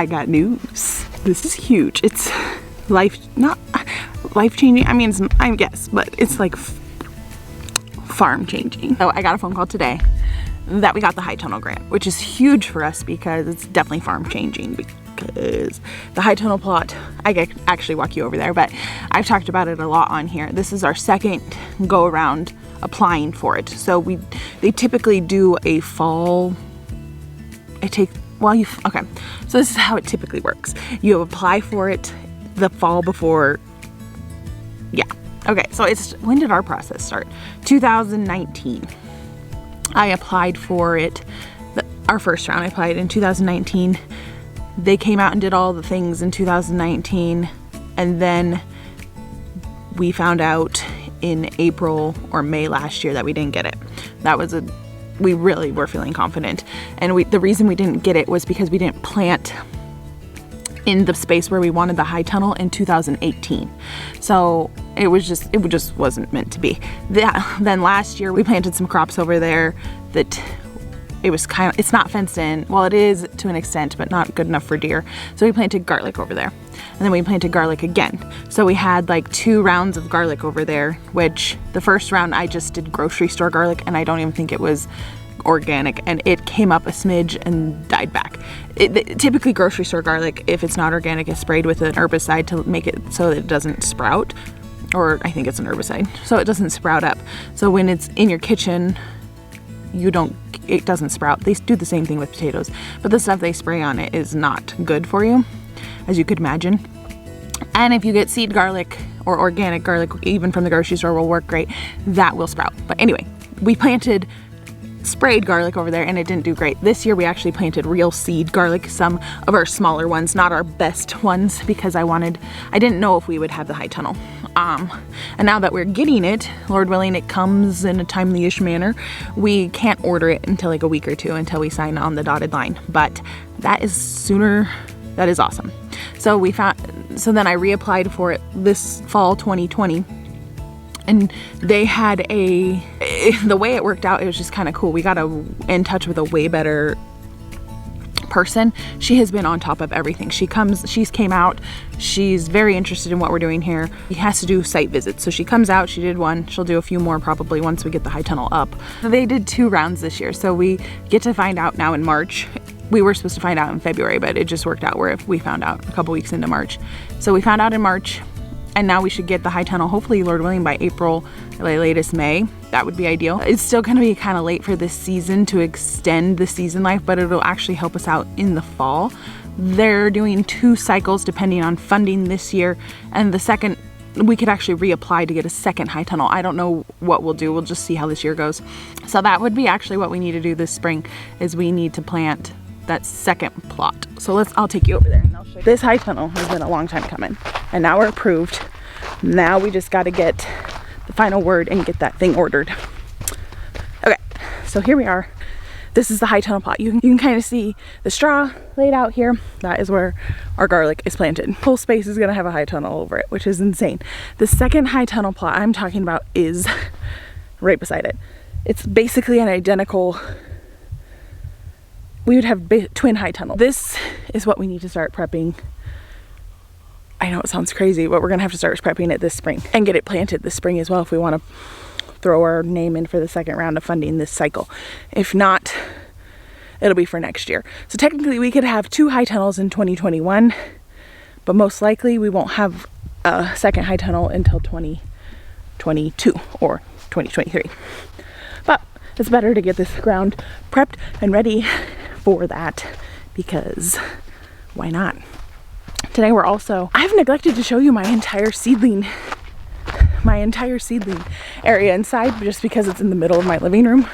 I got news. This is huge. It's not life-changing. I mean, I guess, but it's like farm-changing. So I got a phone call today that we got the high tunnel grant, which is huge for us because it's definitely farm-changing. Because the high tunnel plot, I can actually walk you over there, but I've talked about it a lot on here. This is our second go around applying for it. So they typically do a fall, okay, so this is how it typically works. You apply for it the fall before, yeah. Okay, so when did our process start? 2019. I applied for it, our first round I applied in 2019. They came out and did all the things in 2019, and then we found out in April or May last year that we didn't get it. We really were feeling confident, and the reason we didn't get it was because we didn't plant in the space where we wanted the high tunnel in 2018. So it just wasn't meant to be. Then last year we planted some crops over there that it's not fenced in. Well, it is to an extent, but not good enough for deer. So we planted garlic over there. And then we planted garlic again. So we had like 2 rounds of garlic over there, which the first round I just did grocery store garlic, and I don't even think it was organic, and it came up a smidge and died back. Typically grocery store garlic, if it's not organic, is sprayed with an herbicide to make it so that it doesn't sprout, or I think it's an herbicide, so it doesn't sprout up. So when it's in your kitchen, it doesn't sprout. They do the same thing with potatoes, but the stuff they spray on it is not good for you, as you could imagine. And if you get seed garlic or organic garlic, even from the grocery store, will work great. That will sprout. But anyway, we sprayed garlic over there and it didn't do great. This year we actually planted real seed garlic, some of our smaller ones, not our best ones, because I didn't know if we would have the high tunnel. And now that we're getting it, Lord willing, it comes in a timely-ish manner. We can't order it until like a week or 2 until we sign on the dotted line, but that is sooner. That is awesome. So then I reapplied for it this fall 2020. And they had the way it worked out, it was just kind of cool. We got in touch with a way better person. She has been on top of everything. She's came out, she's very interested in what we're doing here. She has to do site visits. So she comes out, she did 1, she'll do a few more probably once we get the high tunnel up. They did 2 rounds this year, so we get to find out now in March. We were supposed to find out in February, but it just worked out where we found out a couple weeks into March. So we found out in March, and now we should get the high tunnel, hopefully, Lord willing, by April, latest May. That would be ideal. It's still gonna be kind of late for this season to extend the season life, but it'll actually help us out in the fall. They're doing 2 cycles depending on funding this year, and the second, we could actually reapply to get a second high tunnel. I don't know what we'll do. We'll just see how this year goes. So that would be actually what we need to do this spring, is we need to plant that second plot. So I'll take you over there and I'll show you. This high tunnel has been a long time coming, and now we're approved. Now we just got to get the final word and get that thing ordered. Okay, so here we are. This is the high tunnel plot. You can kind of see the straw laid out here. That is where our garlic is planted. Whole space is gonna have a high tunnel over it, which is insane. The second high tunnel plot I'm talking about is right beside it. It's basically an identical, we would have twin high tunnel. This is what we need to start prepping. I know it sounds crazy, but we're gonna have to start prepping it this spring and get it planted this spring as well if we wanna throw our name in for the second round of funding this cycle. If not, it'll be for next year. So technically we could have 2 high tunnels in 2021, but most likely we won't have a second high tunnel until 2022 or 2023. But it's better to get this ground prepped and ready for that, because why not? Today I've neglected to show you my entire seedling area inside, just because it's in the middle of my living room.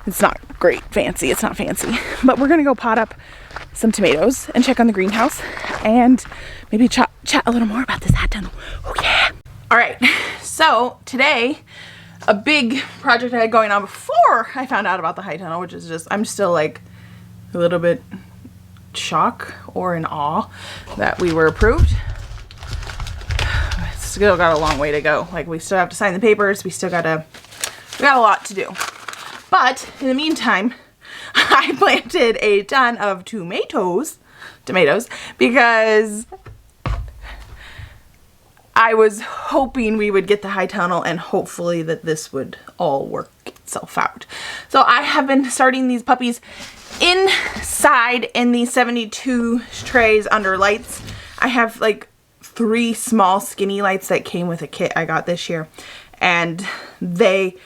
It's not great fancy, it's not fancy, but we're gonna go pot up some tomatoes and check on the greenhouse and maybe chat a little more about this hot tunnel. Oh yeah. All right, so today, a big project I had going on before I found out about the high tunnel, which is I'm still like a little bit shock or in awe that we were approved. Still got a long way to go. Like, we still have to sign the papers. We got a lot to do. But in the meantime, I planted a ton of tomatoes tomatoes because I was hoping we would get the high tunnel and hopefully that this would all work itself out. So I have been starting these puppies inside in these 72 trays under lights. I have like 3 small skinny lights that came with a kit I got this year, and they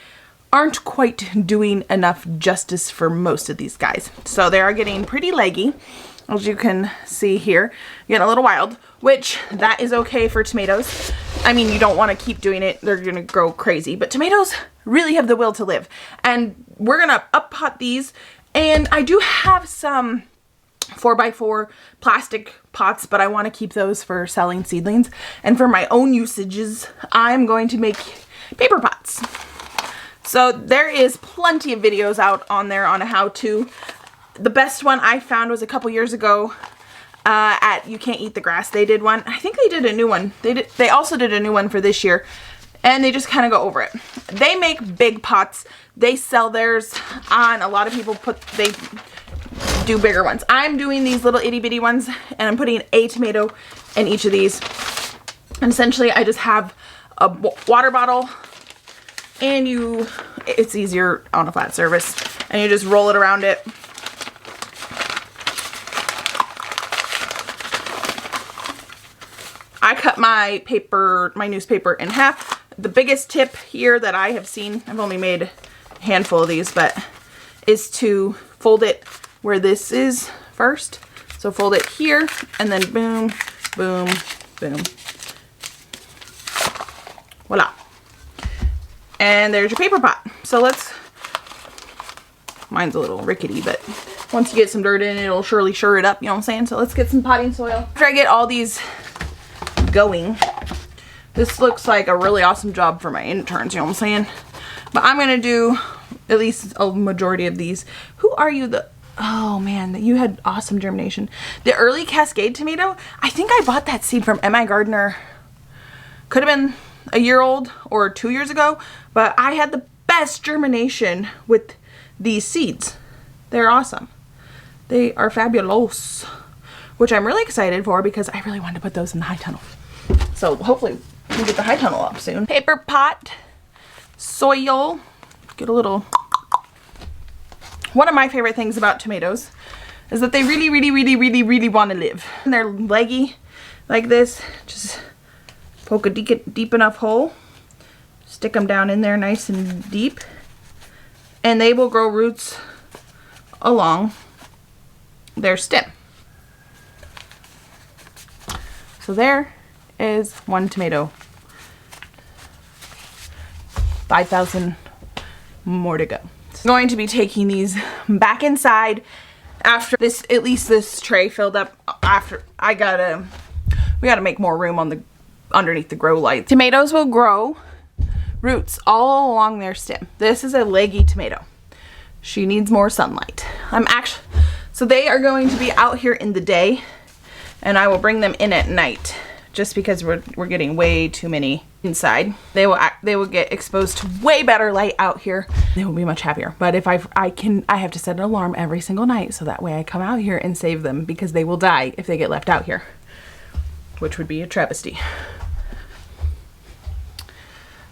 aren't quite doing enough justice for most of these guys. So they are getting pretty leggy, as you can see here, getting a little wild, which that is okay for tomatoes. I mean, you don't want to keep doing it. They're going to grow crazy, but tomatoes really have the will to live. And we're going to up pot these. And I do have some 4x4 plastic pots, but I want to keep those for selling seedlings. And for my own usages, I'm going to make paper pots. So there is plenty of videos out on there on how to. The best one I found was a couple years ago at You Can't Eat the Grass. They did one. I think they did a new one. They also did a new one for this year, and they just kind of go over it. They make big pots. They sell theirs on, a lot of people they do bigger ones. I'm doing these little itty bitty ones, and I'm putting a tomato in each of these. And essentially I just have a water bottle, and it's easier on a flat surface, and you just roll it around it. I cut my newspaper in half. The biggest tip here that I have seen, I've only made a handful of these, but is to fold it where this is first. So fold it here, and then boom, boom, boom. Voila. And there's your paper pot. So mine's a little rickety, but once you get some dirt in, it'll surely sure it up, you know what I'm saying? So let's get some potting soil. After I get all these going, this looks like a really awesome job for my interns, you know what I'm saying? But I'm gonna do at least a majority of these. Who are you? Oh man, you had awesome germination. The early Cascade tomato, I think I bought that seed from M.I. Gardner. Could have been a year old or 2 years ago, but I had the best germination with these seeds. They're awesome. They are fabulous, which I'm really excited for because I really wanted to put those in the high tunnel. So hopefully we'll get the high tunnel up soon. Paper pot, soil, get a little. One of my favorite things about tomatoes is that they really, really, really, really, really want to live. And they're leggy like this. Just poke a deep enough hole, stick them down in there nice and deep, and they will grow roots along their stem. So there is one tomato. 5,000 more to go. So I'm going to be taking these back inside after this, at least this tray filled up. After we gotta make more room on underneath the grow light. Tomatoes will grow roots all along their stem. This is a leggy tomato. She needs more sunlight. So they are going to be out here in the day, and I will bring them in at night just because we're getting way too many inside. They will get exposed to way better light out here. They will be much happier. But if I have to set an alarm every single night so that way I come out here and save them, because they will die if they get left out here, which would be a travesty.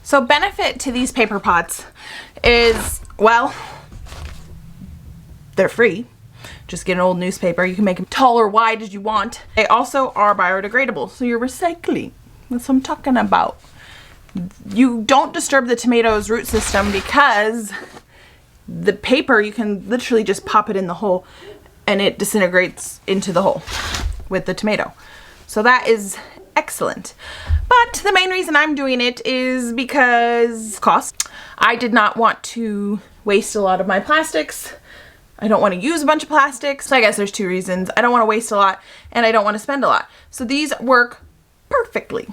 So benefit to these paper pots is, well, they're free. Just get an old newspaper. You can make them tall or wide as you want. They also are biodegradable, so you're recycling. That's what I'm talking about. You don't disturb the tomato's root system because the paper, you can literally just pop it in the hole and it disintegrates into the hole with the tomato. So that is excellent. But the main reason I'm doing it is because cost. I did not want to waste a lot of my plastics. I don't want to use a bunch of plastics. So I guess there's 2 reasons. I don't want to waste a lot and I don't want to spend a lot. So these work perfectly.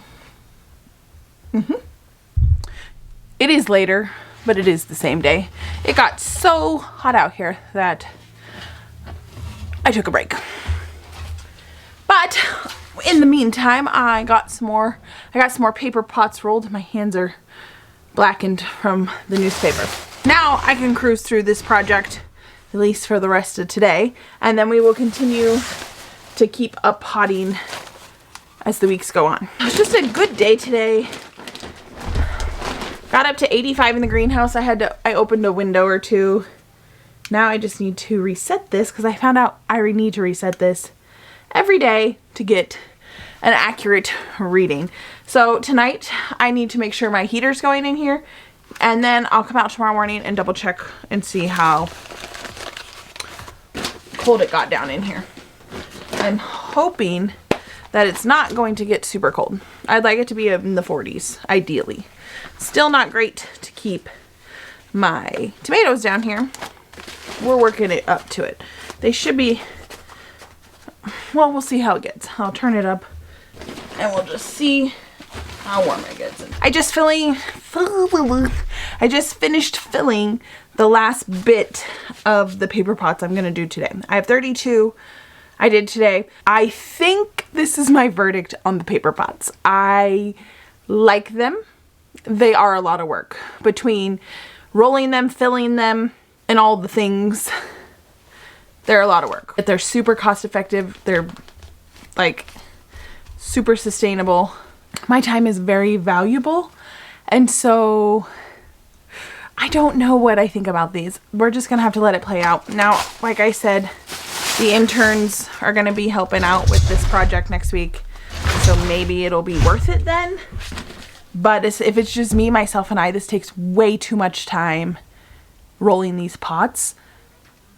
It is later, but it is the same day. It got so hot out here that I took a break. But in the meantime, I got some more paper pots rolled. My hands are blackened from the newspaper. Now I can cruise through this project, at least for the rest of today, and then we will continue to keep up potting as the weeks go on. It's just a good day today. Got up to 85 in the greenhouse. I opened a window or two. Now I just need to reset this because I found out I need to reset this every day to get an accurate reading. So tonight I need to make sure my heater's going in here, and then I'll come out tomorrow morning and double check and see how cold it got down in here. I'm hoping that it's not going to get super cold. I'd like it to be in the 40s, ideally. Still not great to keep my tomatoes down here. We're working it up to it. They should be, well, we'll see how it gets. I'll turn it up and we'll just see how warm it gets. I just finished filling the last bit of the paper pots I'm gonna do today. I have 32 I did today. I think this is my verdict on the paper pots. I like them. They are a lot of work between rolling them, filling them, and all the things. They're a lot of work. But they're super cost effective. They're like super sustainable. My time is very valuable. And so I don't know what I think about these. We're just gonna have to let it play out. Now, like I said, the interns are gonna be helping out with this project next week. So maybe it'll be worth it then. But if it's just me, myself, and I, this takes way too much time rolling these pots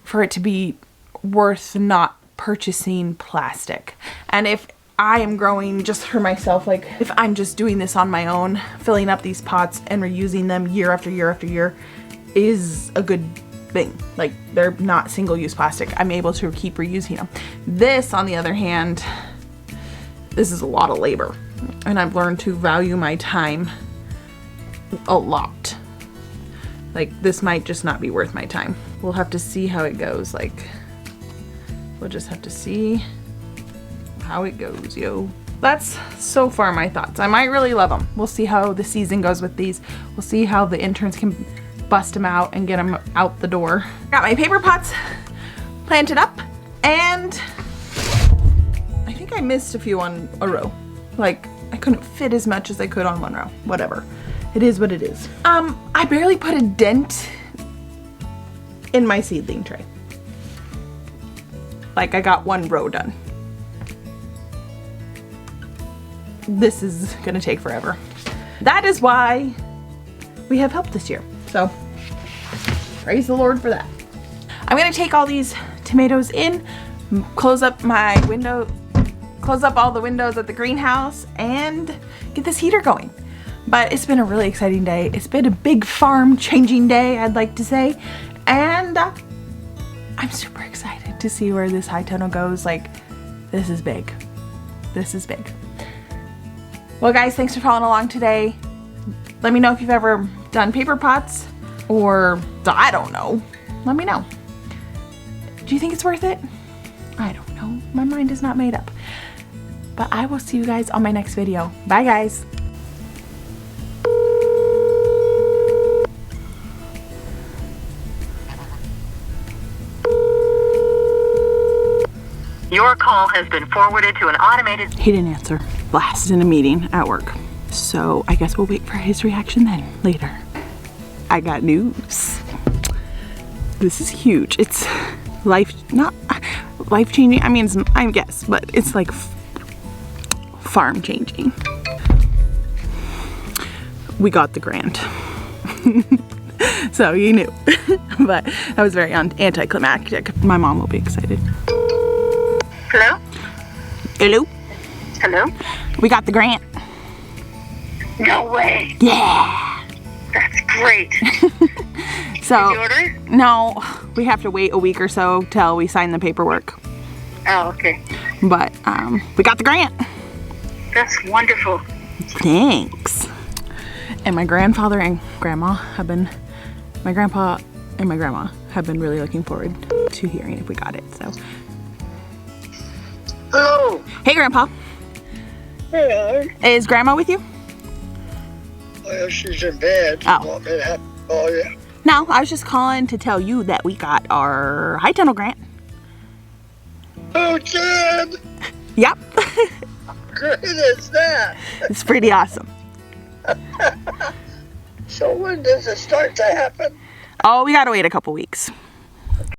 for it to be worth not purchasing plastic. And if I am growing just for myself, like if I'm just doing this on my own, filling up these pots and reusing them year after year after year is a good thing. Like, they're not single-use plastic. I'm able to keep reusing them. This, on the other hand, this is a lot of labor. And I've learned to value my time a lot. Like, this might just not be worth my time. We'll have to see how it goes. Like, we'll just have to see how it goes, yo. That's so far my thoughts. I might really love them. We'll see how the season goes with these. We'll see how the interns can bust them out and get them out the door. Got my paper pots planted up, and I think I missed a few on a row. Like, I couldn't fit as much as I could on one row. Whatever. It is what it is. I barely put a dent in my seedling tray. Like, I got one row done. This is gonna take forever. That is why we have help this year. So, praise the Lord for that. I'm gonna take all these tomatoes in, close up my window, close up all the windows at the greenhouse, and get this heater going. But it's been a really exciting day. It's been a big farm changing day, I'd like to say. And I'm super excited to see where this high tunnel goes. Like, this is big. This is big. Well, guys, thanks for following along today. Let me know if you've ever done paper pots, or I don't know. Let me know. Do you think it's worth it? I don't know. My mind is not made up. But I will see you guys on my next video. Bye, guys. Your call has been forwarded to an automated... He didn't answer. Blast in a meeting at work. So I guess we'll wait for his reaction then, later. I got news. This is huge. It's not life-changing. I mean, I guess, but it's like farm changing. We got the grant. So you knew. But that was very anticlimactic. My mom will be excited. Hello? Hello? Hello? We got the grant. No way. Yeah. That's great. So, Did you order it? no, we have to wait a week or so till we sign the paperwork. Oh, okay. But we got the grant. That's wonderful. Thanks. And my grandfather and grandma have been, my grandpa and my grandma have been really looking forward to hearing if we got it. So, Hello. hey, Grandpa. Hello. Is Grandma with you? Well, she's in bed. Oh. You want me to have to call you? No, I was just calling to tell you that we got our high tunnel grant. Oh, Mooch in! Yep. Great is that? It's pretty awesome. So when does it start to happen? Oh, we gotta wait a couple weeks.